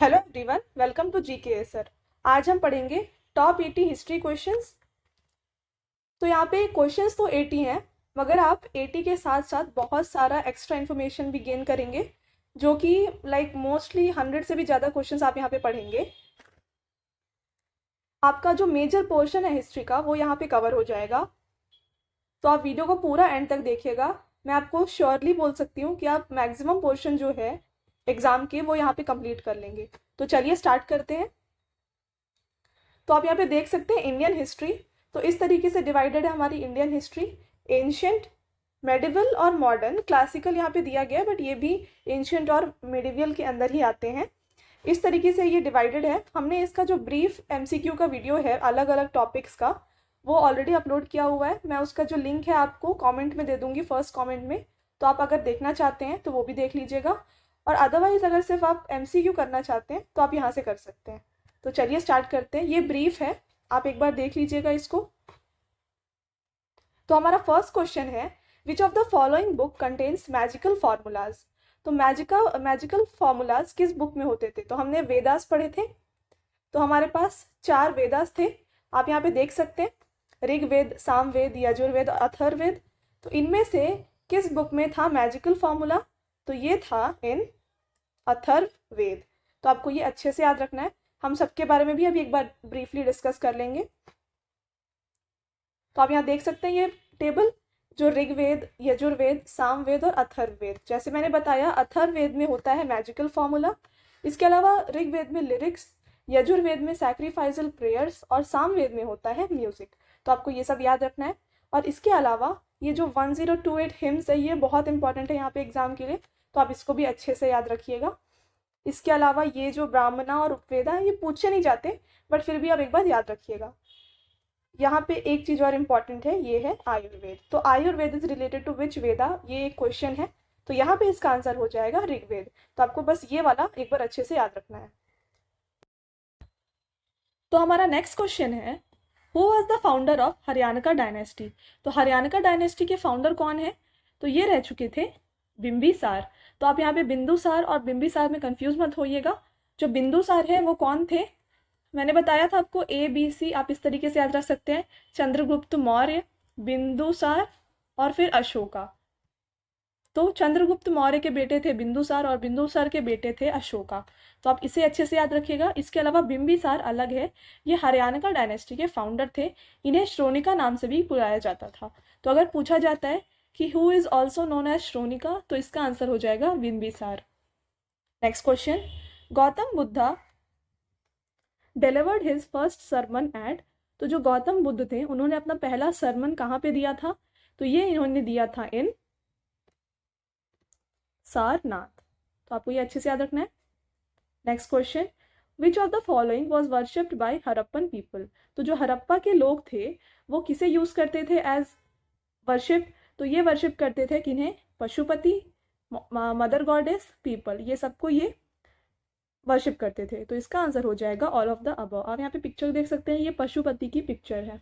Hello everyone, welcome to GK sir. आज हम पढ़ेंगे टॉप 80 हिस्ट्री क्वेश्चंस। तो यहाँ पे क्वेश्चंस तो 80 हैं, मगर आप 80 के साथ साथ बहुत सारा एक्स्ट्रा इन्फॉर्मेशन भी गेन करेंगे, जो कि मोस्टली 100 से भी ज़्यादा क्वेश्चंस आप यहाँ पे पढ़ेंगे। आपका जो मेजर पोर्शन है हिस्ट्री का वो यहाँ पे कवर हो जाएगा। तो आप वीडियो को पूरा एंड तक देखिएगा। मैं आपको श्योरली बोल सकती हूँ कि आप मैक्सिमम पोर्शन जो है एग्जाम के वो यहाँ पे कंप्लीट कर लेंगे। तो चलिए स्टार्ट करते हैं। तो आप यहाँ पे देख सकते हैं इंडियन हिस्ट्री। तो इस तरीके से डिवाइडेड है हमारी इंडियन हिस्ट्री। एंशियंट, मेडिवल और मॉडर्न। क्लासिकल यहाँ पे दिया गया है, बट ये भी एंशियंट और मेडिवल के अंदर ही आते हैं। इस तरीके से ये डिवाइडेड है। हमने इसका जो ब्रीफ एमसीक्यू का वीडियो है अलग अलग टॉपिक्स का, वो ऑलरेडी अपलोड किया हुआ है। मैं उसका जो लिंक है आपको कमेंट में दे दूंगी, फर्स्ट कमेंट में। तो आप अगर देखना चाहते हैं तो वो भी देख लीजिएगा, और अदरवाइज अगर सिर्फ आप एमसीक्यू करना चाहते हैं तो आप यहाँ से कर सकते हैं। तो चलिए स्टार्ट करते हैं। ये ब्रीफ है, आप एक बार देख लीजिएगा इसको। तो हमारा फर्स्ट क्वेश्चन है, विच of the following book contains magical formulas. तो मैजिकल फॉर्मूलाज किस बुक में होते थे? तो हमने वेदास पढ़े थे। तो हमारे पास 4 वेदास थे, आप यहाँ पे देख सकते हैं। ऋग्वेद, सामवेद, यजुर्वेद और अथर्ववेद। तो इनमें से किस बुक में था मैजिकल फॉर्मूला? तो ये था इन अथर्ववेद। तो आपको ये अच्छे से याद रखना है। हम सबके बारे में भी अभी एक बार ब्रीफली डिस्कस कर लेंगे। तो आप यहाँ देख सकते हैं ये टेबल, जो ऋग्वेद, यजुर्वेद, सामवेद और अथर्ववेद। जैसे मैंने बताया, अथर्ववेद में होता है मैजिकल फॉर्मूला। इसके अलावा ऋग्वेद में लिरिक्स, यजुर्वेद में सैक्रिफाइसल प्रेयर्स और सामवेद में होता है म्यूजिक। तो आपको ये सब याद रखना है। और इसके अलावा ये जो 1028 हिम्स है, ये बहुत इंपॉर्टेंट है यहाँ पे एग्जाम के लिए, तो आप इसको भी अच्छे से याद रखिएगा। इसके अलावा ये जो ब्राह्मणा और उपवेदा है, ये पूछे नहीं जाते, बट फिर भी आप एक बार याद रखिएगा। यहाँ पे एक चीज और इम्पॉर्टेंट है, ये है आयुर्वेद। तो आयुर्वेद इज रिलेटेड टू विच वेदा, ये एक क्वेश्चन है। तो यहाँ पे इसका आंसर हो जाएगा ऋग्वेद। तो आपको बस ये वाला एक बार अच्छे से याद रखना है। तो हमारा नेक्स्ट क्वेश्चन है, who was the founder of Haryana dynasty. तो हरियाणा डायनेस्टी के फाउंडर कौन है? तो ये रह चुके थे बिंबिसार। तो आप यहाँ पे बिंदुसार और बिंबिसार में कंफ्यूज मत होइएगा। जो बिंदुसार है वो कौन थे? मैंने बताया था आपको ABC आप इस तरीके से याद रख सकते हैं। चंद्रगुप्त मौर्य, बिंदुसार और फिर अशोका। तो चंद्रगुप्त मौर्य के बेटे थे बिंदुसार और बिंदुसार के बेटे थे अशोका। तो आप इसे अच्छे से याद रखिएगा। इसके अलावा बिंबिसार अलग है, ये हरियाणा डायनेस्टी के फाउंडर थे। इन्हें श्रोणिका नाम से भी बुलाया जाता था। तो अगर पूछा जाता है कि who is also known as Shronika, तो इसका आंसर हो जाएगा Bimbisara. Next question, Gautam Buddha delivered his first sermon at. तो जो गौतम बुद्ध थे उन्होंने अपना पहला सरमन कहाँ पे दिया था? तो ये इन्होंने दिया था इन सारनाथ। तो आपको ये अच्छे से याद रखना है। Next question, which of the following was worshipped bye Harappan people. तो जो हरप्पा के लोग थे वो किसे यूज करते थे एज वर्शिप? तो ये वर्शिप करते थे किन्हें? पशुपति, मदर गॉडेस, पीपल, ये सबको ये वर्शिप करते थे। तो इसका आंसर हो जाएगा ऑल ऑफ द अबव। आप यहाँ पे पिक्चर देख सकते हैं, ये पशुपति की पिक्चर है।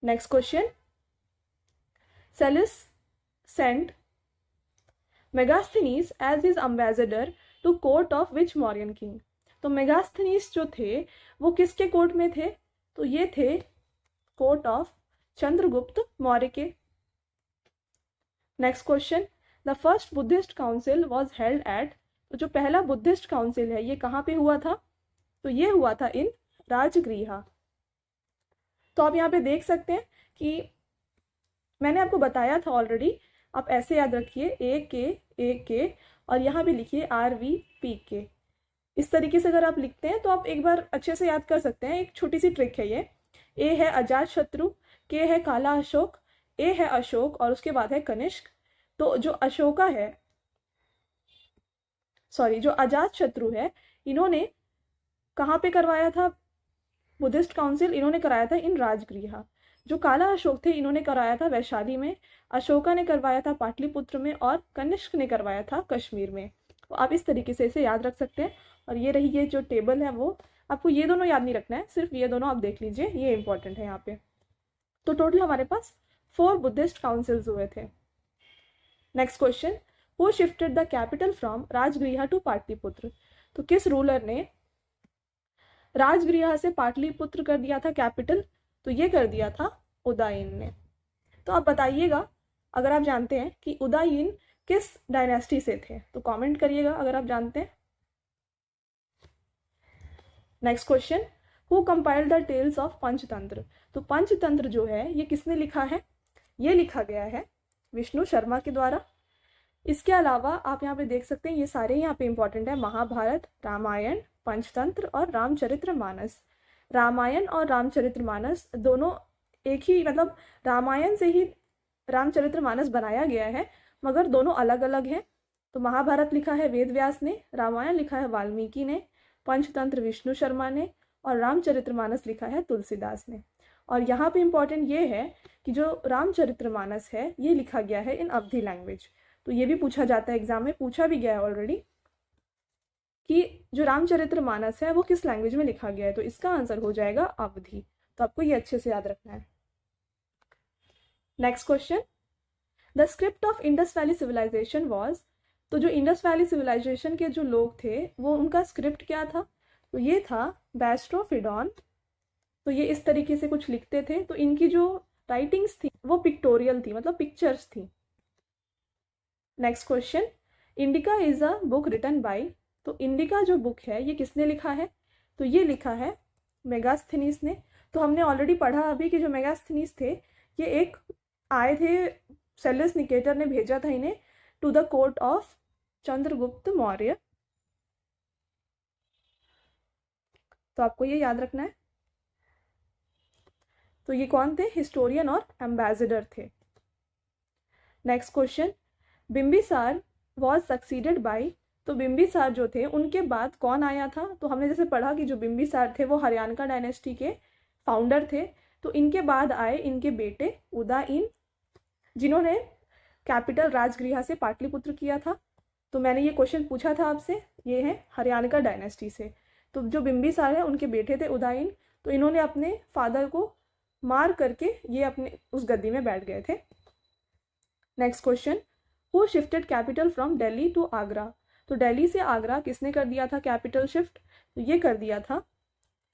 Next question, Seleucus sent Megasthenes as his ambassador to court of which Mauryan king. तो मेगास्थनीज जो थे वो किसके कोर्ट में थे? तो ये थे कोर्ट ऑफ चंद्रगुप्त मौर्य के। Next question, the first Buddhist council was held at. तो जो पहला बुद्धिस्ट काउंसिल है ये कहाँ पे हुआ था? तो ये हुआ था इन राजगृहा। तो आप यहाँ पे देख सकते हैं कि मैंने आपको बताया था ऑलरेडी। आप ऐसे याद रखिए, A के और यहाँ पे लिखिए RVPK। इस तरीके से अगर आप लिखते हैं तो आप एक बार अच्छे से याद कर सकते हैं। एक छोटी सी ट्रिक है ये। A है अजात शत्रु, K है काला अशोक, A है अशोक और उसके बाद है कनिष्क। तो जो अशोका है, सॉरी, जो अजात शत्रु है, इन्होंने कहाँ पे करवाया था बुद्धिस्ट काउंसिल? इन्होंने कराया था इन राजगृहा। जो काला अशोक थे इन्होंने कराया था वैशाली में, अशोका ने करवाया था पाटलिपुत्र में और कनिष्क ने करवाया था कश्मीर में। तो आप इस तरीके से इसे याद रख सकते हैं। और ये रही ये जो टेबल है, वो आपको ये दोनों याद नहीं रखना है, सिर्फ ये दोनों आप देख लीजिए, ये इंपॉर्टेंट है यहाँ पे। तो टोटल हमारे पास 4 बुद्धिस्ट काउंसिल्स हुए थे। Next question, who shifted the capital from Rajgriha to Pataliputra, तो किस रूलर ने राजगृह से पाटलिपुत्र कर दिया था कैपिटल, तो ये कर दिया था उदयन ने। तो आप बताइएगा अगर आप जानते हैं कि उदयन किस डायनेस्टी से थे, तो कमेंट करिएगा अगर आप जानते हैं। Next question, who compiled the tales of Panchatantra, तो पंचतंत्र जो है ये किसने लिखा है, ये लिखा गया है विष्णु शर्मा के द्वारा। इसके अलावा आप यहाँ पे देख सकते हैं ये सारे यहाँ पे इंपॉर्टेंट है, महाभारत, रामायण, पंचतंत्र और रामचरितमानस। रामायण और रामचरितमानस दोनों एक ही, मतलब रामायण से ही रामचरितमानस बनाया गया है, मगर दोनों अलग अलग हैं। तो महाभारत लिखा है वेद व्यास ने, रामायण लिखा है वाल्मीकि ने, पंचतंत्र विष्णु शर्मा ने और रामचरितमानस लिखा है तुलसीदास ने। और यहाँ पे इंपॉर्टेंट ये है कि जो रामचरितमानस है ये लिखा गया है इन अवधी लैंग्वेज। तो ये भी पूछा जाता है एग्जाम में, पूछा भी गया है ऑलरेडी कि जो रामचरितमानस है वो किस लैंग्वेज में लिखा गया है, तो इसका आंसर हो जाएगा अवधी। तो आपको ये अच्छे से याद रखना है। Next question, the script of Indus valley civilisation was, तो जो इंडस वैली सिविलाइजेशन के जो लोग थे वो उनका स्क्रिप्ट क्या था, तो ये था बैस्ट्रोफिडॉन। तो ये इस तरीके से कुछ लिखते थे, तो इनकी जो राइटिंग्स थी वो पिक्टोरियल थी, मतलब पिक्चर्स थी। Next question, Indica is a book written by, तो इंडिका जो बुक है ये किसने लिखा है, तो ये लिखा है मेगास्थनीज ने। तो हमने ऑलरेडी पढ़ा अभी कि जो मेगास्थनीज थे ये एक आए थे, सेलेस निकेटर ने भेजा था इन्हें to the court of Chandragupta Maurya. तो आपको ये याद रखना है। तो ये कौन थे, हिस्टोरियन और एम्बेसडर थे। Next question, Bimbisara was succeeded by, तो बिम्बिसार जो थे उनके बाद कौन आया था, तो हमने जैसे पढ़ा कि जो बिम्बिसार थे वो हरियाणा डायनेस्टी के फाउंडर थे। तो इनके बाद आए इनके बेटे उदयन, जिन्होंने कैपिटल राजगृह से पाटलिपुत्र किया था। तो मैंने ये क्वेश्चन पूछा था आपसे, ये है हरियाणा डायनेस्टी से। तो जो बिम्बिसार है उनके बेटे थे उदयन, तो इन्होंने अपने फादर को मार करके ये अपने उस गद्दी में बैठ गए थे। Next question, who shifted capital from Delhi to Agra, तो दिल्ली से आगरा किसने कर दिया था कैपिटल शिफ्ट, तो ये कर दिया था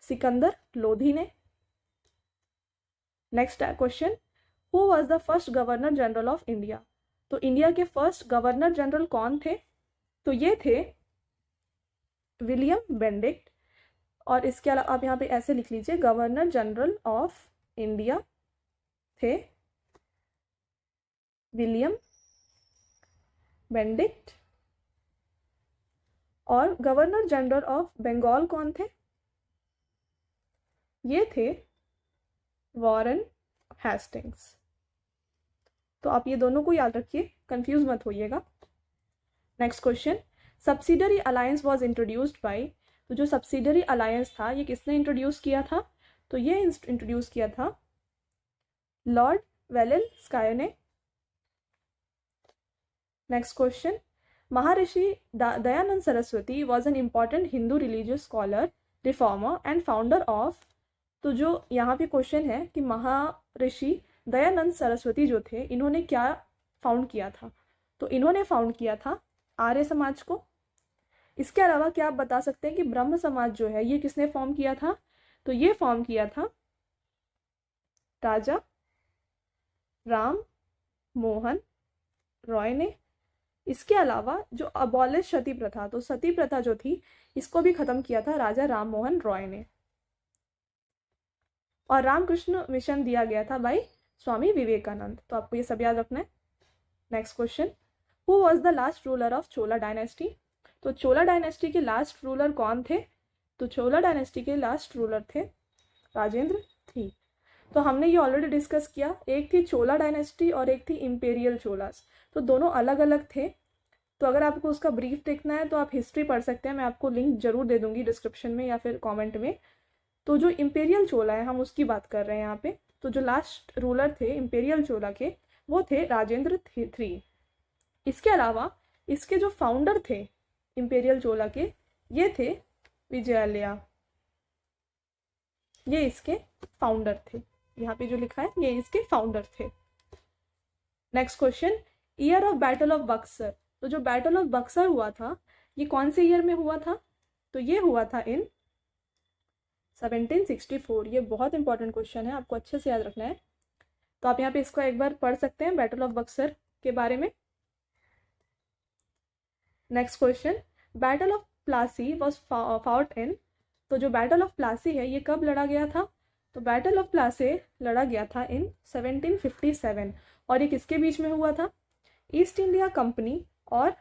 सिकंदर लोधी ने। Next question, who was the first governor general of India, तो इंडिया के फर्स्ट गवर्नर जनरल कौन थे, तो ये थे विलियम बेंडिक्ट। और इसके अलावा आप यहाँ पे ऐसे लिख लीजिए, गवर्नर जनरल ऑफ इंडिया थे विलियम बेंडिक्ट। और गवर्नर जनरल ऑफ बंगाल कौन थे, ये थे वॉरेन हेस्टिंग्स। तो आप ये दोनों को याद रखिए, कंफ्यूज मत होइएगा। Next question, subsidiary alliance was introduced by, तो जो सब्सिडरी अलायंस था ये किसने इंट्रोड्यूस किया था, तो ये इंट्रोड्यूस किया था लॉर्ड वेलेस्काय ने। Next question, Maharshi Dayanand Saraswati was an important Hindu religious scholar, reformer and founder of, तो जो यहाँ पे क्वेश्चन है कि महर्षि दयानंद सरस्वती जो थे इन्होंने क्या फाउंड किया था, तो इन्होंने फाउंड किया था आर्य समाज को। इसके अलावा क्या आप बता सकते हैं कि ब्रह्म समाज जो है ये किसने फॉर्म किया था, तो ये फॉर्म किया था राजा राम मोहन रॉय ने। इसके अलावा जो अबॉलिश सती प्रथा, तो सती प्रथा जो थी इसको भी खत्म किया था राजा राम मोहन रॉय ने। और रामकृष्ण मिशन दिया गया था बाय स्वामी विवेकानंद। तो आपको ये सब याद रखना है। Next question, who was the last ruler of Chola dynasty, तो चोला डायनेस्टी के लास्ट रूलर कौन थे, तो चोला डायनेस्टी के लास्ट रूलर थे राजेंद्र थी। तो हमने ये ऑलरेडी डिस्कस किया, एक थी चोला डायनेस्टी और एक थी इंपेरियल चोलास, तो दोनों अलग अलग थे। तो अगर आपको उसका ब्रीफ देखना है तो आप हिस्ट्री पढ़ सकते हैं, मैं आपको लिंक जरूर दे दूंगी डिस्क्रिप्शन में या फिर कमेंट में। तो जो इंपेरियल चोला है हम उसकी बात कर रहे हैं यहाँ पे। तो जो लास्ट रूलर थे इंपेरियल चोला के वो थे राजेंद्र थ्री। इसके अलावा इसके जो फाउंडर थे इंपेरियल चोला के ये थे विजयालया, ये इसके फाउंडर थे। यहाँ पे जो लिखा है ये इसके फाउंडर थे। Next question, year of battle of Buxar, तो जो बैटल ऑफ बक्सर हुआ था ये कौन से ईयर में हुआ था? तो ये हुआ था इन 1764। ये बहुत इंपॉर्टेंट क्वेश्चन है, आपको अच्छे से याद रखना है। तो आप यहाँ पे इसको एक बार पढ़ सकते हैं बैटल ऑफ बक्सर के बारे में। Next question, battle of Plassey was fought in. तो जो बैटल ऑफ प्लासी है ये कब लड़ा गया था? तो बैटल ऑफ प्लासी लड़ा गया था इन 1757। और ये किसके बीच में हुआ था? ईस्ट इंडिया कंपनी और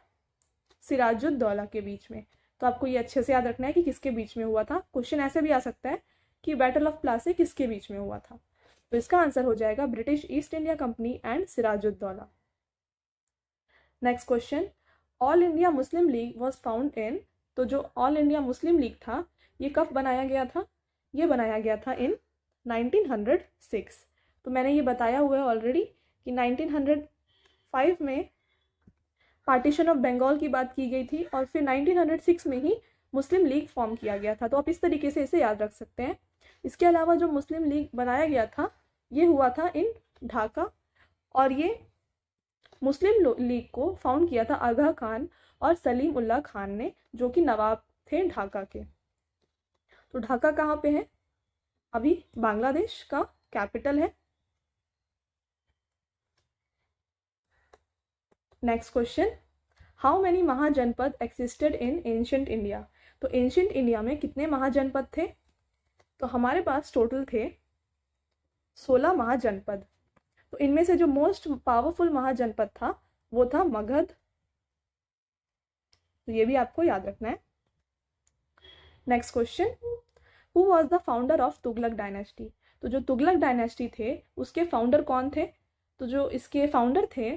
सिराजुद्दौला के बीच में। तो आपको ये अच्छे से याद रखना है कि किसके बीच में हुआ था। क्वेश्चन ऐसे भी आ सकता है कि बैटल ऑफ प्लासी किसके बीच में हुआ था? तो इसका आंसर हो जाएगा British East India Company and Sirajuddaula. Next question, All India Muslim League was found in. तो जो ऑल इंडिया मुस्लिम लीग था ये कब बनाया गया था? ये बनाया गया था इन 1906। तो मैंने ये बताया हुआ है ऑलरेडी कि 1905 में पार्टीशन ऑफ बंगाल की बात की गई थी और फिर 1906 में ही मुस्लिम लीग फॉर्म किया गया था। तो आप इस तरीके से इसे याद रख सकते हैं। इसके अलावा जो मुस्लिम लीग बनाया गया था ये हुआ था इन ढाका, और ये मुस्लिम लीग को फाउंड किया था आगा खान और सलीम उल्लाह खान ने, जो कि नवाब थे ढाका के। तो ढाका कहाँ पे है? अभी बांग्लादेश का कैपिटल है। Next question, how many mahajanapada existed in ancient India. तो एंशियंट इंडिया में कितने महाजनपद थे? तो हमारे पास टोटल थे 16 महाजनपद। तो इनमें से जो मोस्ट पावरफुल महाजनपद था वो था मगध। तो ये भी आपको याद रखना है। Next question, who was the founder of Tughlaq dynasty. तो जो तुगलक डायनेस्टी थे उसके फाउंडर कौन थे? तो जो इसके फाउंडर थे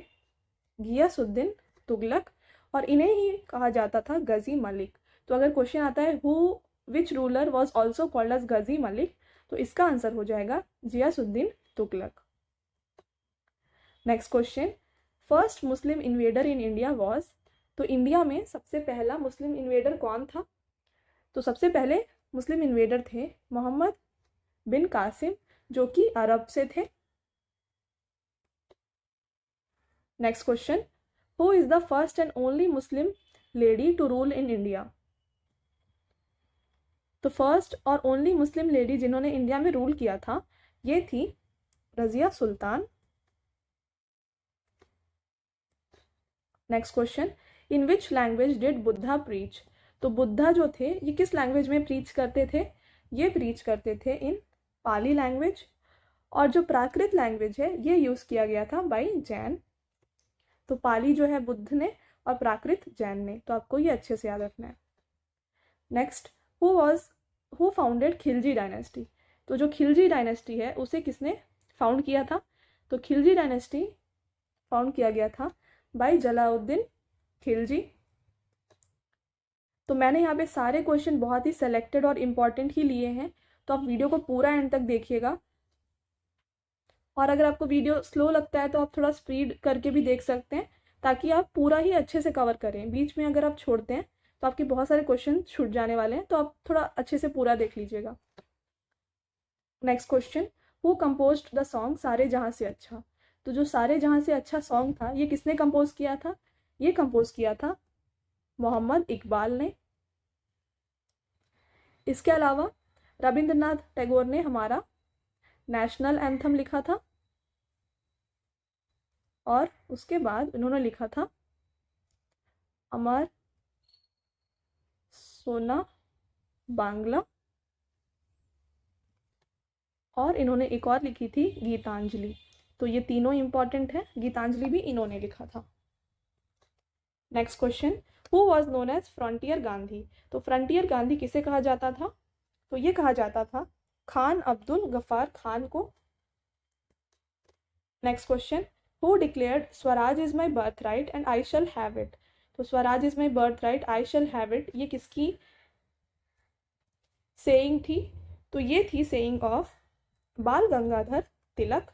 गियासुद्दीन तुगलक, और इन्हें ही कहा जाता था गजी मलिक। तो अगर क्वेश्चन आता है who which ruler was also called as Ghazi Malik, तो इसका आंसर हो जाएगा Ghiyasuddin Tughlaq. Next question, first Muslim invader in India was. तो इंडिया में सबसे पहला मुस्लिम इन्वेडर कौन था? तो सबसे पहले मुस्लिम इन्वेडर थे मोहम्मद बिन कासिम, जो कि अरब से थे। Next question, who is the first and only Muslim lady to rule in India. तो फर्स्ट और ओनली मुस्लिम लेडी जिन्होंने इंडिया में रूल किया था ये थी Razia Sultan. Next question, in which language did Buddha preach. तो बुद्धा जो थे ये किस लैंग्वेज में प्रीच करते थे? ये प्रीच करते थे इन पाली लैंग्वेज, और जो प्राकृत लैंग्वेज है ये यूज किया गया था बाय जैन। तो पाली जो है बुद्ध ने और प्राकृत जैन ने। तो आपको ये अच्छे से याद रखना है। Next, who founded Khilji dynasty. तो जो खिलजी डायनेस्टी है उसे किसने फाउंड किया था? तो खिलजी डायनेस्टी फाउंड किया गया था बाय जलाउद्दीन खिलजी। तो मैंने यहाँ पे सारे क्वेश्चन बहुत ही सेलेक्टेड और इम्पॉर्टेंट ही लिए हैं, तो आप वीडियो को पूरा एंड तक देखिएगा। और अगर आपको वीडियो स्लो लगता है तो आप थोड़ा स्पीड करके भी देख सकते हैं, ताकि आप पूरा ही अच्छे से कवर करें। बीच में अगर आप छोड़ते हैं तो आपके बहुत सारे क्वेश्चन छूट जाने वाले हैं, तो आप थोड़ा अच्छे से पूरा देख लीजिएगा। Next question, who composed the song सारे जहां से अच्छा। तो जो सारे जहां से अच्छा सॉन्ग था ये किसने कंपोज किया था? ये कंपोज किया था मोहम्मद इकबाल ने। इसके अलावा रविंद्रनाथ टैगोर ने हमारा नेशनल एंथम लिखा था, और उसके बाद उन्होंने लिखा था अमर सोना बांग्ला, और इन्होंने एक और लिखी थी गीतांजलि। तो ये तीनों इंपॉर्टेंट है, गीतांजलि भी इन्होंने लिखा था। Next question, who was known as Frontier Gandhi. तो फ्रंटियर गांधी किसे कहा जाता था? तो ये कहा जाता था खान अब्दुल गफ्फार खान को। Next question, who declared Swaraj is my birth right and I shall have it. तो Swaraj is my birth right I shall have it ये किसकी सेइंग थी? तो ये थी सेइंग ऑफ बाल गंगाधर तिलक।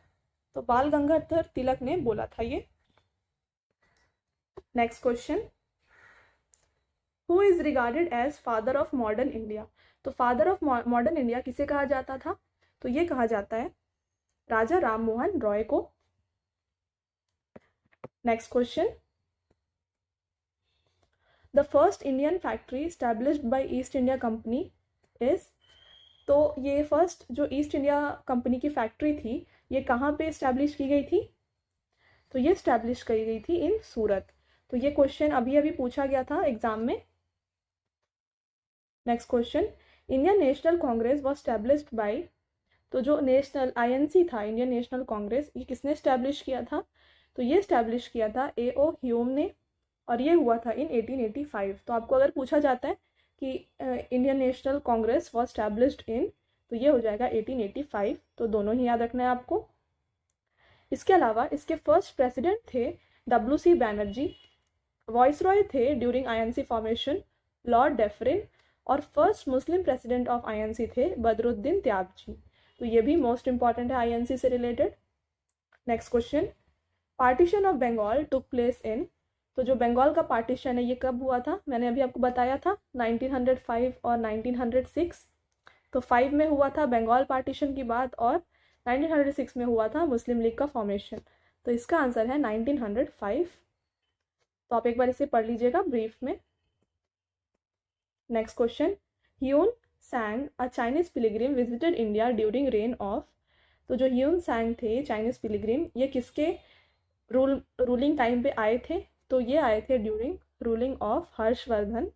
तो बाल गंगाधर तिलक ने बोला था ये। Next question, who is regarded as father of modern India. तो फादर ऑफ मॉडर्न इंडिया किसे कहा जाता था? तो ये कहा जाता है राजा राम मोहन रॉय को। Next question, the first Indian factory established bye east India company is, तो ये फर्स्ट जो ईस्ट इंडिया कंपनी की फैक्ट्री थी ये कहाँ पे इस्टेब्लिश की गई थी? तो ये इस्टेब्लिश की गई थी इन सूरत। तो ये क्वेश्चन अभी अभी पूछा गया था एग्जाम में। Next question, Indian national Congress was established bye, तो जो नेशनल आईएनसी था, इंडियन नेशनल कांग्रेस, ये किसने स्टैब्लिश किया था? तो ये स्टैब्लिश किया था A.O. ह्यूम ने, और ये हुआ था इन 1885। तो आपको अगर पूछा जाता है कि Indian national Congress was established इन, तो ये हो जाएगा 1885। तो दोनों ही याद रखना है आपको। इसके अलावा इसके फर्स्ट प्रेसिडेंट थे W.C. बैनर्जी, वॉइसरॉय थे during INC formation Lord Dufferin, और first Muslim president of INC थे बदरुद्दीन त्याबजी। तो ये भी मोस्ट इंपॉर्टेंट है आईएनसी से related. Next question, partition of Bengal took place in, तो जो बंगाल का पार्टीशन है ये कब हुआ था? मैंने अभी आपको बताया था 1905 और 1906। तो 5 में हुआ था बंगाल पार्टीशन की बात, और 1906 में हुआ था मुस्लिम लीग का फॉर्मेशन। तो इसका आंसर है 1905। तो आप एक बार इसे पढ़ लीजिएगा ब्रीफ में। Next question, Hiuen Tsang a Chinese pilgrim visited India during reign of, तो जो ह्यून सांग थे चाइनीज पिलिग्रिम, ये किसके रूलिंग टाइम पे आए थे? तो ये आए थे during ruling of Harshvardhan.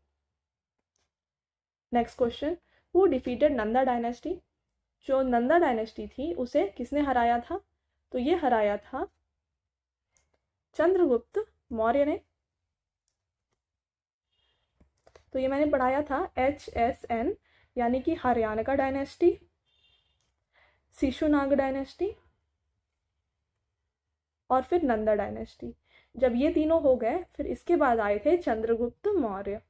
Next question, who defeated Nanda dynasty, जो नंदा डायनेस्टी थी उसे किसने हराया था? तो ये हराया था चंद्रगुप्त मौर्य ने। तो ये मैंने पढ़ाया था HSN, यानी कि हरियाणा का डायनेस्टी, शिशुनाग डायनेस्टी और फिर नंदा डायनेस्टी। जब ये तीनों हो गए फिर इसके बाद आए थे चंद्रगुप्त मौर्य,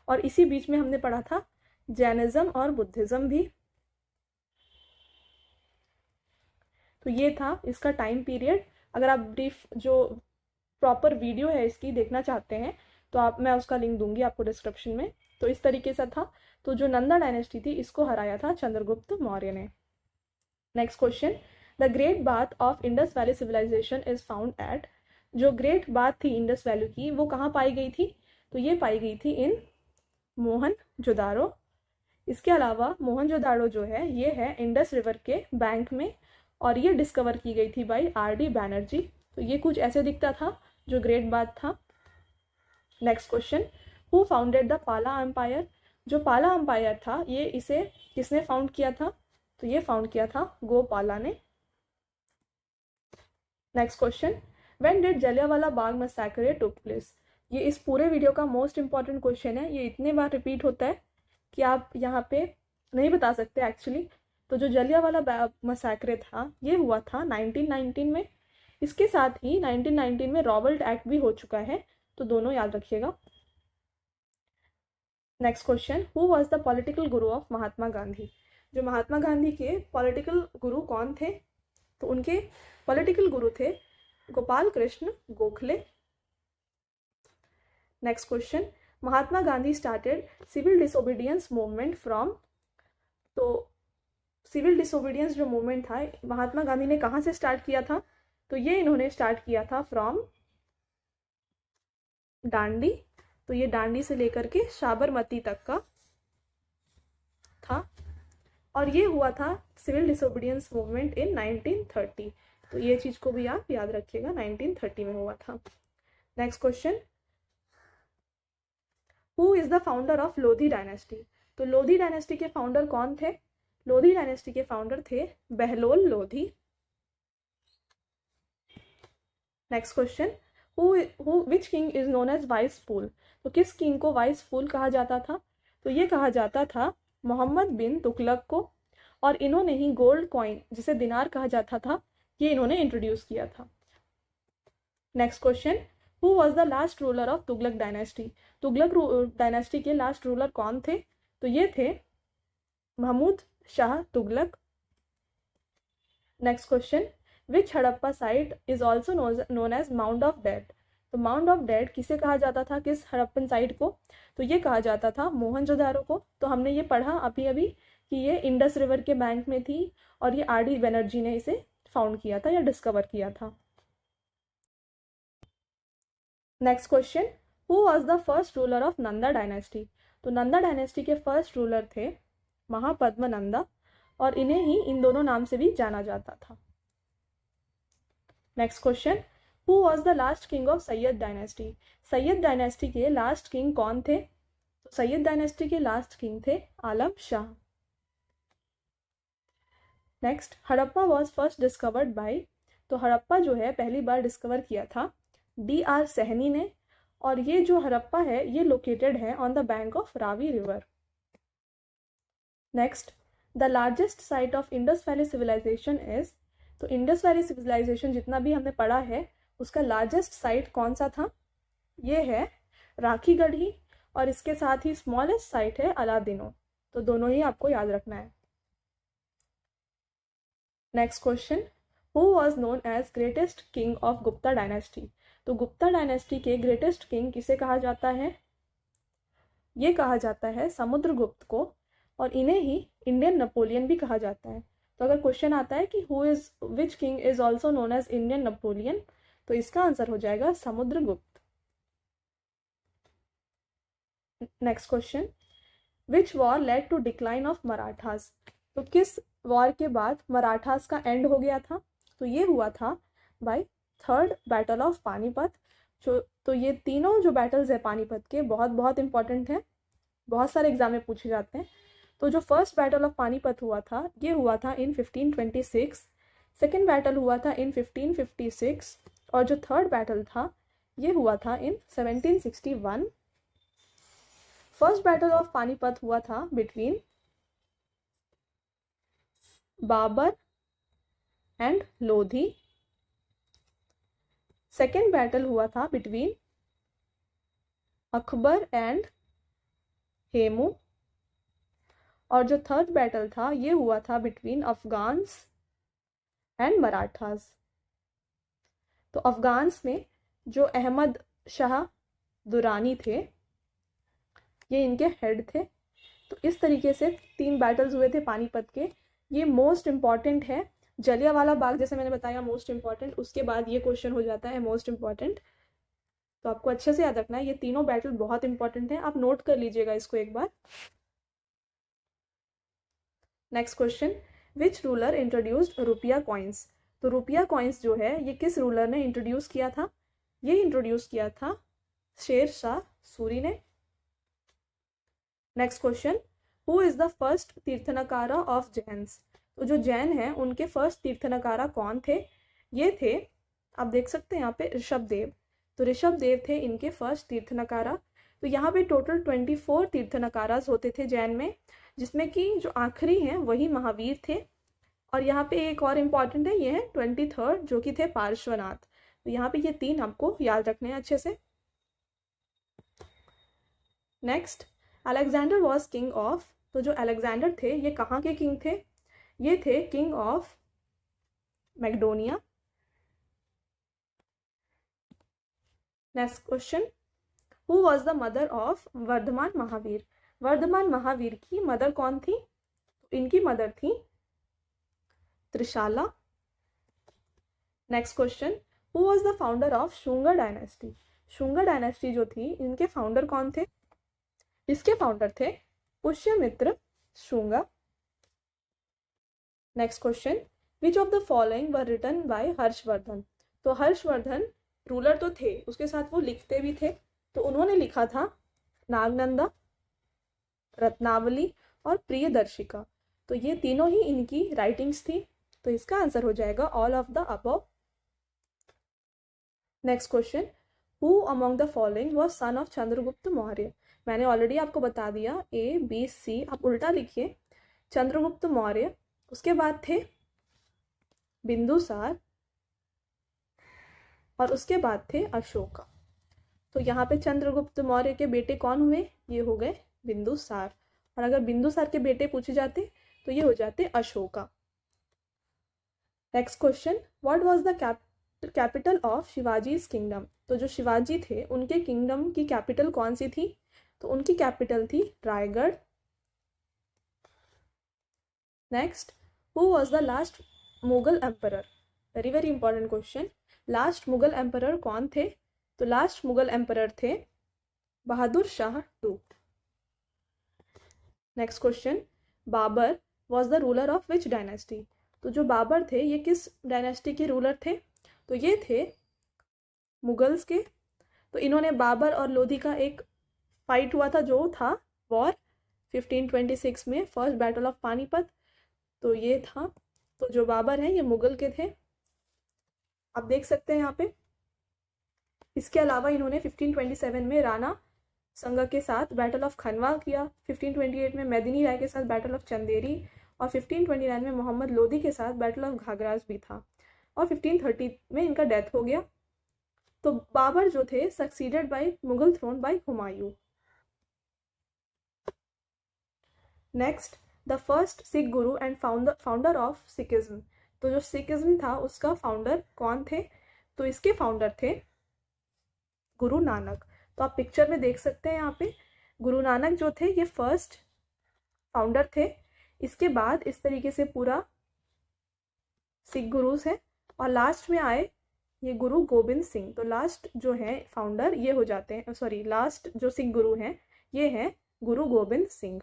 और इसी बीच में हमने पढ़ा था जैनिज्म और बुद्धिज्म भी। तो ये था इसका टाइम पीरियड। अगर आप ब्रीफ जो प्रॉपर वीडियो है इसकी देखना चाहते हैं तो मैं उसका लिंक दूंगी आपको डिस्क्रिप्शन में। तो इस तरीके से था। तो जो नंदा डायनेस्टी थी इसको हराया था चंद्रगुप्त मौर्य ने। Next question, the great bath of Indus valley civilisation is found at, जो ग्रेट बाथ थी इंडस वैली की वो कहाँ पाई गई थी? तो ये पाई गई थी इन मोहनजोदारो। इसके अलावा मोहनजोदारो जो है ये है इंडस रिवर के बैंक में, और ये डिस्कवर की गई थी बाई R.D. बैनर्जी। तो ये कुछ ऐसे दिखता था जो ग्रेट बाथ था। Next question, who founded the पाला एम्पायर, जो पाला एम्पायर था ये इसे किसने फाउंड किया था? तो ये फाउंड किया था गोपाला ने। Next question, when did Jallianwala Bagh massacre took place, ये इस पूरे वीडियो का मोस्ट इंपॉर्टेंट क्वेश्चन है। ये इतने बार रिपीट होता है कि आप यहाँ पे नहीं बता सकते एक्चुअली। तो जो जलियांवाला बाग मैसेकर था ये हुआ था 1919 में। इसके साथ ही 1919 में रॉबर्ट एक्ट भी हो चुका है, तो दोनों याद रखिएगा। Next question, who was the political Guru of Mahatma Gandhi, जो महात्मा गांधी के पॉलिटिकल गुरु कौन थे? तो उनके पॉलिटिकल गुरु थे Gopal Krishna Gokhale. Next question, Mahatma Gandhi started civil disobedience movement from, तो सिविल डिसोबीडियंस जो मूवमेंट था महात्मा गांधी ने कहाँ से स्टार्ट किया था? तो ये इन्होंने स्टार्ट किया था फ्रॉम डांडी। तो ये डांडी से लेकर के साबरमती तक का था, और ये हुआ था सिविल डिसोबीडियंस मूवमेंट इन 1930। तो ये चीज को भी आप याद रखिएगा, 1930 में हुआ था। Next question, who is the founder of Lodhi dynasty, तो लोधी डायनेस्टी के फाउंडर कौन थे? लोधी डायनेस्टी के फाउंडर थे Bahlol Lodi. Next question, which king is known as wise fool, तो किस किंग को वाइस फूल कहा जाता था? तो ये कहा जाता था मोहम्मद बिन तुगलक को, और इन्होंने ही गोल्ड कॉइन जिसे दिनार कहा जाता था ये इन्होंने इंट्रोड्यूस किया था। Next question, who was the last ruler of Tughlaq dynasty, Tughlaq dynasty के लास्ट रूलर कौन थे? तो ये थे Mahmud Shah Tughlaq. Next question, which Harappa site is also known as mount of dead, तो माउंट ऑफ डेड किसे कहा जाता था, किस हड़प्पन साइट को? तो ये कहा जाता था मोहनजोदारो को। तो हमने ये पढ़ा अभी अभी कि ये इंडस रिवर के बैंक में थी, और ये R.D. बैनर्जी ने इसे फाउंड किया था या डिस्कवर किया था। Next question, who was the first ruler of Nanda dynasty? तो नंदा डायनेस्टी के फर्स्ट रूलर थे महापद्मनंदा, और इन्हें ही इन दोनों नाम से भी जाना जाता था। Next question, who was the last king of Sayyid dynasty? Sayyid dynasty के लास्ट किंग कौन थे? तो सैयद डायनेस्टी के लास्ट किंग थे Alam Shah. Next, Harappa was first discovered by? तो हड़प्पा जो है पहली बार डिस्कवर किया था D.R. सहनी ने, और ये जो हड़प्पा है ये लोकेटेड है on the bank of Ravi river. Next, the largest site of Indus valley civilisation is? तो इंडस वैली सिविलाइजेशन जितना भी हमने पढ़ा है उसका लार्जेस्ट साइट कौन सा था? ये है राखीगढ़ी, और इसके साथ ही स्मॉलेस्ट साइट है अलादीनो। तो दोनों ही आपको याद रखना है। Next question, who was known as greatest king of Gupta dynasty? तो गुप्ता डायनेस्टी के ग्रेटेस्ट किंग किसे कहा जाता है? ये कहा जाता है समुद्रगुप्त को, और इन्हें ही इंडियन नेपोलियन भी कहा जाता है। तो अगर क्वेश्चन आता है कि who is which king is also known as Indian Napoleon, तो इसका आंसर हो जाएगा Samudragupta. Next question, which war led to decline of Marathas? तो किस वॉर के बाद मराठास का एंड हो गया था? तो ये हुआ था by third battle of Panipat. तो ये तीनों जो बैटल्स है पानीपत के बहुत बहुत इंपॉर्टेंट हैं, बहुत सारे एग्जाम में पूछे जाते हैं। तो जो फर्स्ट बैटल ऑफ पानीपत हुआ था ये हुआ था इन 1526, सेकेंड बैटल हुआ था इन 1556, और जो थर्ड बैटल था ये हुआ था in 1761। First battle of Panipat हुआ था between Babur and Lodhi. Second battle हुआ था बिटवीन अकबर एंड हेमू, और जो थर्ड बैटल था ये हुआ था बिटवीन अफगान्स एंड मराठास। तो अफगान्स में जो अहमद शाह दुरानी थे ये इनके हेड थे। तो इस तरीके से 3 बैटल्स हुए थे पानीपत के। ये मोस्ट इंपॉर्टेंट है। जलियांवाला बाग जैसे मैंने बताया मोस्ट इंपॉर्टेंट, उसके बाद ये क्वेश्चन हो जाता है मोस्ट इंपॉर्टेंट। तो आपको अच्छे से याद रखना है, ये तीनों बैटल बहुत इंपॉर्टेंट है, आप नोट कर लीजिएगा इसको एक बार। Next question, which ruler introduced rupiya coins? तो रुपया कॉइन्स जो है ये किस रूलर ने इंट्रोड्यूस किया था? ये इंट्रोड्यूस किया था शेर शाह सूरी ने। Next question, who is the first tirthankara of Jains? तो जो जैन हैं उनके फर्स्ट तीर्थनकारा कौन थे? ये थे, आप देख सकते हैं यहाँ पे ऋषभदेव। तो ऋषभदेव थे इनके फर्स्ट तीर्थनकारा। तो यहाँ पे टोटल 24 तीर्थनकारास होते थे जैन में, जिसमें कि जो आखिरी हैं वही महावीर थे। और यहाँ पे एक और इम्पॉर्टेंट है, ये है 23rd जो कि थे पार्श्वनाथ। तो यहाँ पे ये 3 आपको याद रखने हैं अच्छे से। Next, Alexander was king of? तो जो अलेक्जेंडर थे ये कहाँ के किंग थे? ये थे king of Macedonia. Next question, who was the mother of Vardhaman Mahavir? Vardhaman Mahavir की मदर कौन थी? इनकी मदर थी Trishala. Next question, who was the founder of Shunga dynasty? Shunga dynasty जो थी इनके फाउंडर कौन थे? इसके फाउंडर थे Pushyamitra Shunga. Next question, which of the following were written by Harshvardhan? तो हर्षवर्धन रूलर तो थे, उसके साथ वो लिखते भी थे। तो उन्होंने लिखा था नागनंदा, रत्नावली और प्रियदर्शिका। तो ये तीनों ही इनकी राइटिंग्स थी। तो इसका आंसर हो जाएगा all of the above. Next question, who among the following was son of Chandragupta Maurya? मैंने ऑलरेडी आपको बता दिया, A, B, C आप उल्टा लिखिए। चंद्रगुप्त मौर्य, उसके बाद थे बिंदुसार, और उसके बाद थे अशोका। तो यहाँ पे चंद्रगुप्त मौर्य के बेटे कौन हुए? ये हो गए बिंदुसार। और अगर बिंदुसार के बेटे पूछे जाते तो ये हो जाते Ashoka. Next question, what was the capital of Shivaji's kingdom? तो जो शिवाजी थे उनके किंगडम की कैपिटल कौन सी थी? तो उनकी कैपिटल थी Raigad. Next, who was the last Mughal emperor? Very very important question. Last Mughal emperor कौन थे? तो लास्ट मुगल एम्परर थे Bahadur Shah two. Next question, Babur was the ruler of which dynasty. तो जो बाबर थे ये किस डायनेस्टी के रूलर थे, तो ये थे मुगल्स के। तो इन्होंने बाबर और लोधी का एक फाइट हुआ था जो था वॉर 1526 में, फर्स्ट बैटल ऑफ पानीपत, तो ये था। तो जो बाबर हैं ये मुगल के थे, आप देख सकते हैं यहाँ पे। इसके अलावा इन्होंने 1527 में राणा संगा के साथ बैटल ऑफ खनवा किया, 1528 में मेदिनी राय के साथ बैटल ऑफ चंदेरी, और 1529 में मोहम्मद लोधी के साथ बैटल ऑफ घाघरास भी था, और 1530 में इनका डेथ हो गया। तो बाबर जो थे succeeded by Mughal throne by Humayun. Next, the first Sikh guru and founder of Sikhism. तो जो सिखिज्म था उसका फाउंडर कौन थे, तो इसके फाउंडर थे गुरु नानक। तो आप पिक्चर में देख सकते हैं यहाँ पे गुरु नानक जो थे ये फर्स्ट फाउंडर थे। इसके बाद इस तरीके से पूरा सिख गुरुज हैं, और लास्ट में आए ये गुरु गोबिंद सिंह। तो लास्ट जो है फाउंडर ये हो जाते हैं, सॉरी लास्ट जो सिख गुरु हैं ये हैं Guru Gobind Singh.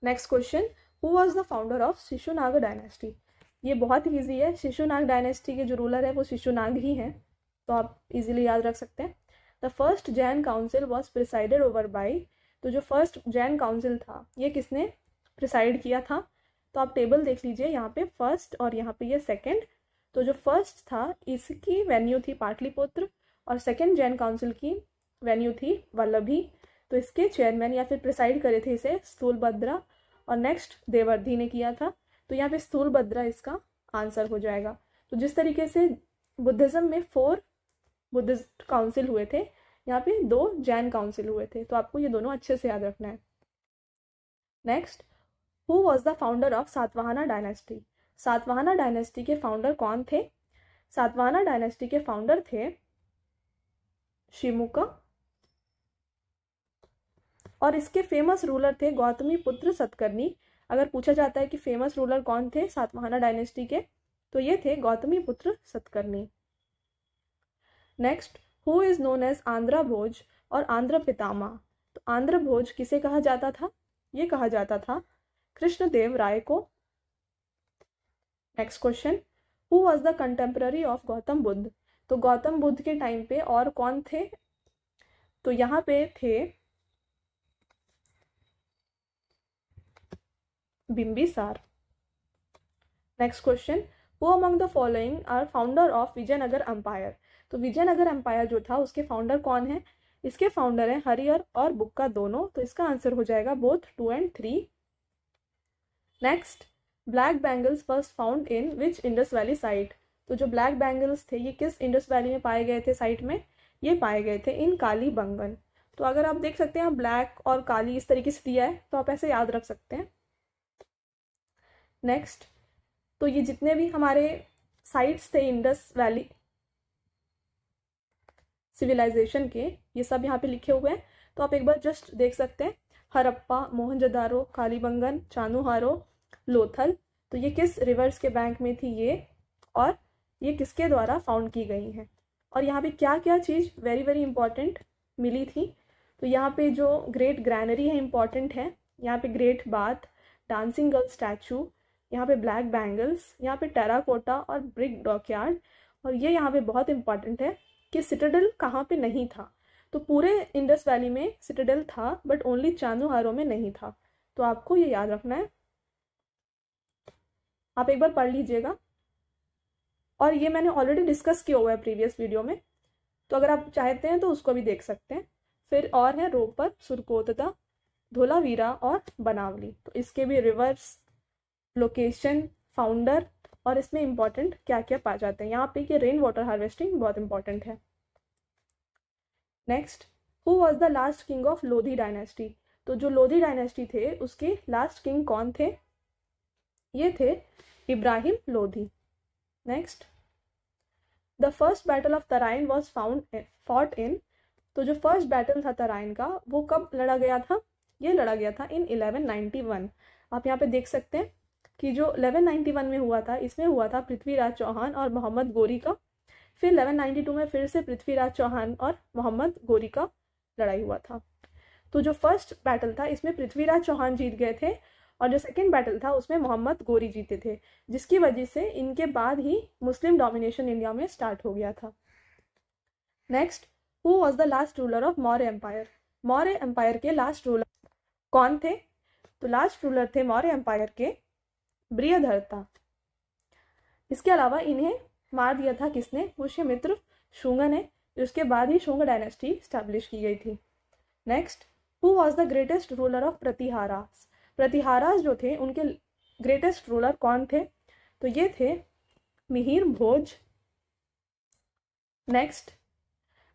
Next question, who was the founder of Shishunaga dynasty. ये बहुत ही ईजी है, शिशुनाग डायनेस्टी के जो रूलर है वो शिशुनाग ही हैं, तो आप इजीली याद रख सकते हैं। The first Jan council was presided over by. तो जो फर्स्ट जैन काउंसिल था ये किसने प्रिसाइड किया था, तो आप टेबल देख लीजिए यहाँ पे फर्स्ट और यहाँ पे ये सेकंड। तो जो फर्स्ट था इसकी वेन्यू थी पाटलिपुत्र, और सेकंड जैन काउंसिल की वेन्यू थी वल्लभी। तो इसके चेयरमैन या फिर प्रिसाइड करे थे इसे स्थूलभद्रा, और नेक्स्ट देवर्धी ने किया था। तो यहाँ पे स्थूलभद्रा इसका आंसर हो जाएगा। तो जिस तरीके से बुद्धिज्म में 4 बुद्धिस्ट काउंसिल हुए थे, यहाँ पे 2 जैन काउंसिल हुए थे, तो आपको ये दोनों अच्छे से याद रखना है। Next, who was the founder of Satavahana dynasty. Satavahana dynasty के फाउंडर कौन थे, सातवाहना डायनेस्टी के फाउंडर थे शिमुका, और इसके फेमस रूलर थे गौतमी पुत्र सतकर्णी। अगर पूछा जाता है कि फेमस रूलर कौन थे सातवाहना डायनेस्टी के, तो ये थे Gautami putra Satakarni. Next, who is known as Andhra Bhoj और आंध्र पितामह। तो आंध्र भोज किसे कहा जाता था, ये कहा जाता था कृष्णदेव राय को। Next question, who was the contemporary of Gautam Buddha. तो गौतम बुद्ध के टाइम पे और कौन थे, तो यहाँ पे थे Bimbisara. Next question, who among the following are founder of Vijayanagara empire. तो विजयनगर एम्पायर जो था उसके फाउंडर कौन है, इसके फाउंडर हैं हरिहर और बुक्का दोनों। तो इसका आंसर हो जाएगा both 2 and 3। Next, black bangles first found in which Indus valley site. तो जो ब्लैक बैंगल्स थे ये किस इंडस वैली में पाए गए थे साइट में, ये पाए गए थे इन काली बंगन। तो अगर आप देख सकते हैं ब्लैक और काली इस तरीके से दिया है, तो आप ऐसे याद रख सकते हैं। नेक्स्ट, तो ये जितने भी हमारे साइट्स थे इंडस वैली सिविलाइजेशन के, ये सब यहाँ पे लिखे हुए हैं, तो आप एक बार जस्ट देख सकते हैं। हरप्पा, मोहनजोदारो, कालीबंगन, चानुहारो, लोथल। तो ये किस रिवर्स के बैंक में थी ये, और ये किसके द्वारा फाउंड की गई हैं, और यहाँ पे क्या क्या चीज़ वेरी वेरी इंपॉर्टेंट मिली थी। तो यहाँ पे जो ग्रेट ग्रैनरी है इंपॉर्टेंट है, यहाँ पे great bath, dancing girl statue, यहाँ पे ब्लैक बैंगल्स, यहाँ पे टेराकोटा और ब्रिक डॉकयार्ड, और ये यहाँ पे बहुत इंपॉर्टेंट है कि सिटाडेल कहाँ पे नहीं था। तो पूरे इंडस वैली में सिटाडेल था बट ओनली चानुहारो में नहीं था। तो आपको ये याद रखना है, आप एक बार पढ़ लीजिएगा, और ये मैंने ऑलरेडी डिस्कस किया हुआ है प्रीवियस वीडियो में, तो अगर आप चाहते हैं तो उसको भी देख सकते हैं। फिर और है रोपर, सुरकोतदा, धोलावीरा और बनावली। तो इसके भी रिवर्स, लोकेशन, फाउंडर, और इसमें इंपॉर्टेंट क्या क्या पाए जाते हैं। यहाँ पे कि रेन वाटर हार्वेस्टिंग बहुत इंपॉर्टेंट है। Next, who was the last king of Lodhi dynasty. तो जो लोधी डायनेस्टी थे उसके लास्ट किंग कौन थे, ये थे Ibrahim Lodhi. Next, the first battle of Tarain was fought in. तो जो फर्स्ट बैटल था तराइन का वो कब लड़ा गया था, ये लड़ा गया था इन 1191। आप यहाँ पे देख सकते हैं कि जो 1191 में हुआ था इसमें हुआ था पृथ्वीराज चौहान और मोहम्मद गोरी का फिर 1192 में फिर से पृथ्वीराज चौहान और मोहम्मद गोरी का लड़ाई हुआ था। तो जो फर्स्ट बैटल था इसमें पृथ्वीराज चौहान जीत गए थे और जो सेकेंड बैटल था उसमें मोहम्मद गोरी जीते थे, जिसकी वजह से इनके बाद ही मुस्लिम डोमिनेशन इंडिया में स्टार्ट हो गया था। Next, who was the last ruler of Maurya empire? Maurya empire के लास्ट रूलर कौन थे? तो लास्ट रूलर थे मौर्य एम्पायर के बृहदरथा। इसके अलावा इन्हें मार दिया था किसने? पुष्यमित्र शुंग ने। उसके बाद ही शुंग डायनेस्टी स्टैब्लिश की गई थी। Next, who was the greatest ruler of Pratiharas? Pratiharas जो थे उनके ग्रेटेस्ट रूलर कौन थे? तो ये थे Mihir Bhoj. Next,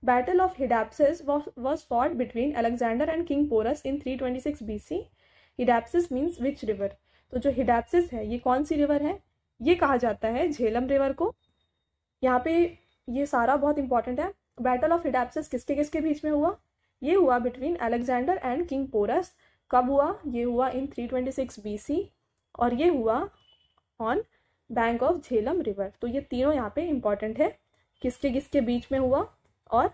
battle of Hydaspes was fought between Alexander and King Porus in 326 BC. Hydaspes means which river? तो जो हिडाप्सिस है ये कौन सी रिवर है? ये कहा जाता है झेलम रिवर को। यहाँ पे ये सारा बहुत इंपॉर्टेंट है। बैटल ऑफ हिडाप्सिस किसके किसके बीच में हुआ? ये हुआ between Alexander and king Porus. कब हुआ? ये हुआ इन 326 BC और ये हुआ on bank of Jhelum river. तो ये तीनों यहाँ पे इंपॉर्टेंट है, किसके किसके बीच में हुआ और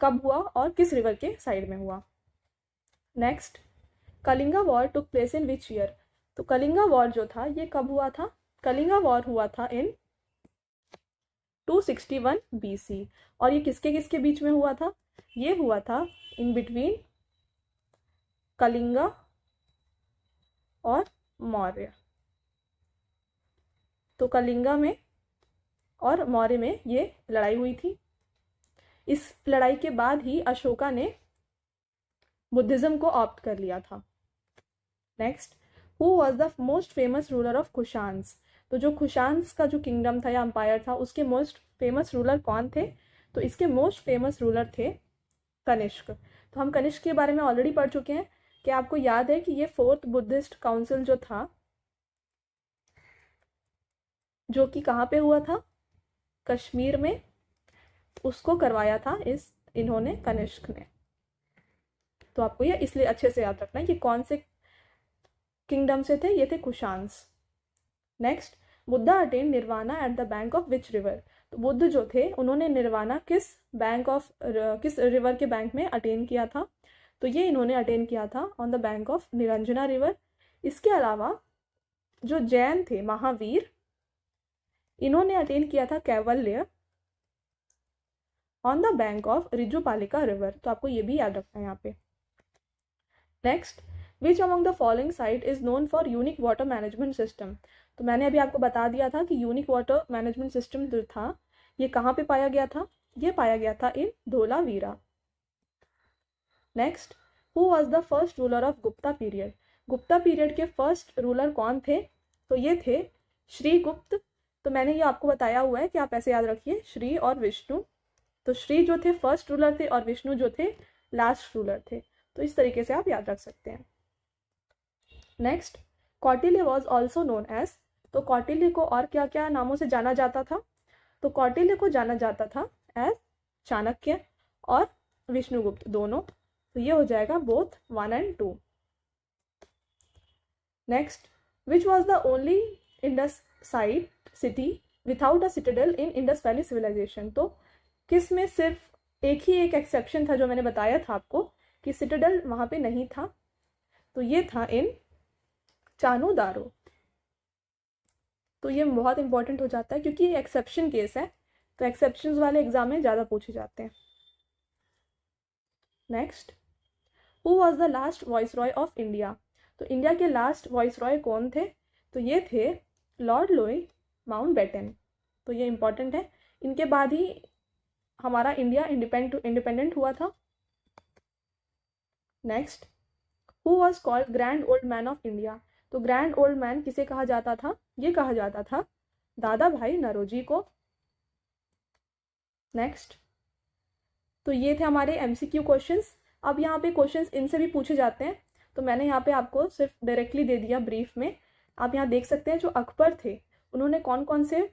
कब हुआ और किस रिवर के साइड में हुआ। Next, Kalinga war took place in which year? तो कलिंगा वॉर जो था ये कब हुआ था? कलिंगा वॉर हुआ था इन 261 BC और ये किसके किसके बीच में हुआ था? ये हुआ था इन बिटवीन कलिंगा और मौर्य। तो कलिंगा में और मौर्य में ये लड़ाई हुई थी। इस लड़ाई के बाद ही अशोका ने बुद्धिज्म को ऑप्ट कर लिया था। Next, who was the most famous ruler of Kushans? तो जो कुशान्स का जो किंगडम था या एम्पायर था उसके मोस्ट फेमस रूलर कौन थे? तो इसके मोस्ट फेमस रूलर थे कनिष्क। तो हम कनिष्क के बारे में ऑलरेडी पढ़ चुके हैं कि आपको याद है कि ये फोर्थ बुद्धिस्ट काउंसिल जो था, जो कि कहाँ पे हुआ था? कश्मीर में, उसको करवाया था इन्होंने कनिष्क ने। तो आपको ये इसलिए अच्छे से याद रखना है कि कौन से किंगडम से थे। ये थे Kushans. Next, Buddha attain nirvana at the bank of which river? तो बुद्ध जो थे उन्होंने निर्वाणा किस रिवर के बैंक में अटेन किया था? तो ये इन्होंने अटेन किया था on the bank of Niranjana river. इसके अलावा जो जैन थे महावीर, इन्होंने अटेन किया था कैवल्य on the bank of रिजुपालिका river. तो आपको ये भी याद रखना है यहाँ पे। Next, which among the following site is known for unique water management system? तो मैंने अभी आपको बता दिया था कि यूनिक वाटर मैनेजमेंट सिस्टम जो था ये कहाँ पे पाया गया था? ये पाया गया था in Dholavira. Next, who was the first ruler of Gupta period? Gupta period के फर्स्ट रूलर कौन थे? तो ये थे श्रीगुप्त। तो मैंने ये आपको बताया हुआ है कि आप ऐसे याद रखिए, श्री और विष्णु। तो श्री जो थे फर्स्ट रूलर थे और विष्णु जो थे लास्ट रूलर थे। तो इस तरीके से आप याद रख सकते हैं। Next, Kautilya was also known as? तो कौटिल्य को और क्या क्या नामों से जाना जाता था? तो कौटिल्य को जाना जाता था एज चाणक्य और विष्णुगुप्त दोनों। तो ये हो जाएगा both 1 and 2। Next, which was the only Indus site city without a citadel in Indus valley civilisation? तो किस में सिर्फ एक ही एक एक्सेप्शन था जो मैंने बताया था आपको कि सिटाडेल वहां पे नहीं था? तो ये था इन चानुदारो। तो ये बहुत इंपॉर्टेंट हो जाता है क्योंकि ये एक्सेप्शन केस है, तो एक्सेप्शंस वाले एग्जाम में ज़्यादा पूछे जाते हैं। Next, who was the last voice Roy of India? तो इंडिया के लास्ट वॉइस रॉय कौन थे? तो ये थे लॉर्ड लोई माउंटबेटन। तो ये इंपॉर्टेंट है, इनके बाद ही हमारा इंडिया इंडिपेंडेंट हुआ था। Next, who was called grand old man of India? तो ग्रैंड ओल्ड मैन किसे कहा जाता था? ये कहा जाता था दादा भाई नौरोजी को। नेक्स्ट, तो ये थे हमारे MCQ क्वेश्चंस। अब यहाँ पे क्वेश्चंस इनसे भी पूछे जाते हैं, तो मैंने यहाँ पे आपको सिर्फ डायरेक्टली दे दिया ब्रीफ में। आप यहाँ देख सकते हैं जो अकबर थे उन्होंने कौन कौन से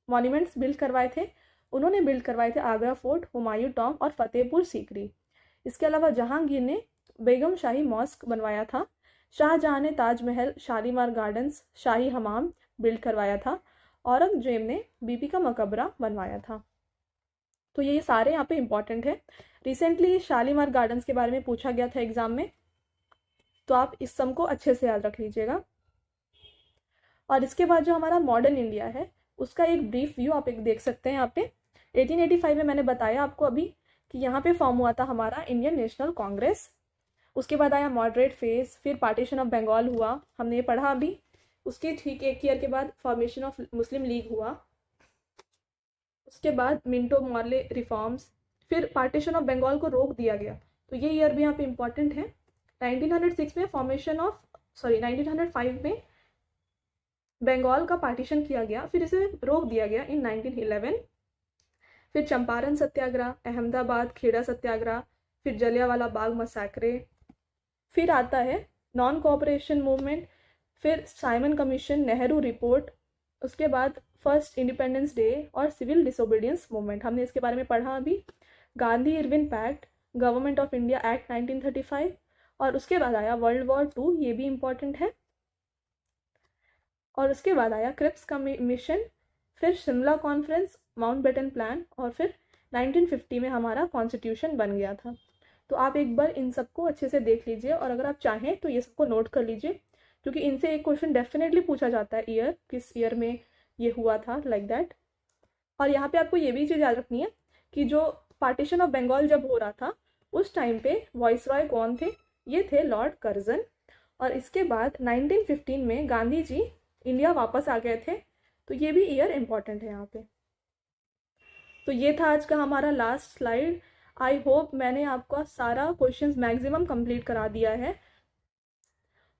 मॉन्यूमेंट्स बिल्ड करवाए थे? उन्होंने बिल्ड करवाए थे आगरा फोर्ट, हुमायूं टॉम्ब और फतेहपुर सीकरी। इसके अलावा जहांगीर ने बेगम शाही मॉस्क बनवाया था। शाहजहां ने ताजमहल, शालीमार गार्डन्स, शाही हमाम बिल्ड करवाया था। औरंगजेब ने बीबी का मकबरा बनवाया था। तो ये सारे यहाँ पे इंपॉर्टेंट है। रिसेंटली शालीमार गार्डन्स के बारे में पूछा गया था एग्जाम में, तो आप इस सम को अच्छे से याद रख लीजिएगा। और इसके बाद जो हमारा मॉडर्न इंडिया है उसका एक ब्रीफ व्यू आप एक देख सकते हैं यहाँ पे। 1885 में मैंने बताया आपको अभी कि यहाँ पे फॉर्म हुआ था हमारा इंडियन नेशनल कांग्रेस। उसके बाद आया मॉडरेट फेज, फिर पार्टीशन ऑफ बंगाल हुआ, हमने ये पढ़ा अभी। उसके ठीक एक ईयर के बाद फॉर्मेशन ऑफ मुस्लिम लीग हुआ। उसके बाद मिंटो मॉर्ले रिफॉर्म्स, फिर पार्टीशन ऑफ बंगाल को रोक दिया गया, तो ये ईयर भी यहाँ पे इंपॉर्टेंट है। 1906 में फॉर्मेशन ऑफ 1905 में बंगाल का पार्टीशन किया गया, फिर इसे रोक दिया गया इन 1911। फिर चंपारण सत्याग्रह, अहमदाबाद खेड़ा सत्याग्रह, फिर जलियांवाला बाग मसैक्रे, फिर आता है नॉन कोऑपरेशन मूवमेंट, फिर साइमन कमीशन, नेहरू रिपोर्ट, उसके बाद फर्स्ट इंडिपेंडेंस डे और सिविल डिसोबीडियंस मूवमेंट, हमने इसके बारे में पढ़ा अभी। Gandhi Irwin pact, government of India act 1935, और उसके बाद आया वर्ल्ड वॉर 2, ये भी इंपॉर्टेंट है। और उसके बाद आया क्रिप्स कमीशन, फिर शिमला कॉन्फ्रेंस, माउंटबेटन प्लान, और फिर 1950 में हमारा कॉन्स्टिट्यूशन बन गया था। तो आप एक बार इन सबको अच्छे से देख लीजिए, और अगर आप चाहें तो ये सबको नोट कर लीजिए, क्योंकि इनसे एक क्वेश्चन डेफिनेटली पूछा जाता है, ईयर किस ईयर में ये हुआ था, लाइक दैट। और यहाँ पे आपको ये भी चीज़ याद रखनी है कि जो पार्टीशन ऑफ बंगाल जब हो रहा था उस टाइम पे वॉइस रॉय कौन थे, ये थे लॉर्ड कर्जन। और इसके बाद 1915 में गांधी जी इंडिया वापस आ गए थे, तो ये भी ईयर इंपॉर्टेंट है यहाँ पे। तो ये था आज का हमारा लास्ट स्लाइड। आई होप मैंने आपका सारा क्वेश्चंस मैक्सिमम कंप्लीट करा दिया है।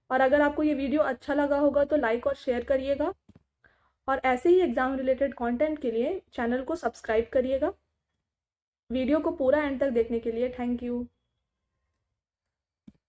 और अगर आपको ये वीडियो अच्छा लगा होगा तो लाइक और शेयर करिएगा, और ऐसे ही एग्जाम रिलेटेड कंटेंट के लिए चैनल को सब्सक्राइब करिएगा। वीडियो को पूरा एंड तक देखने के लिए थैंक यू।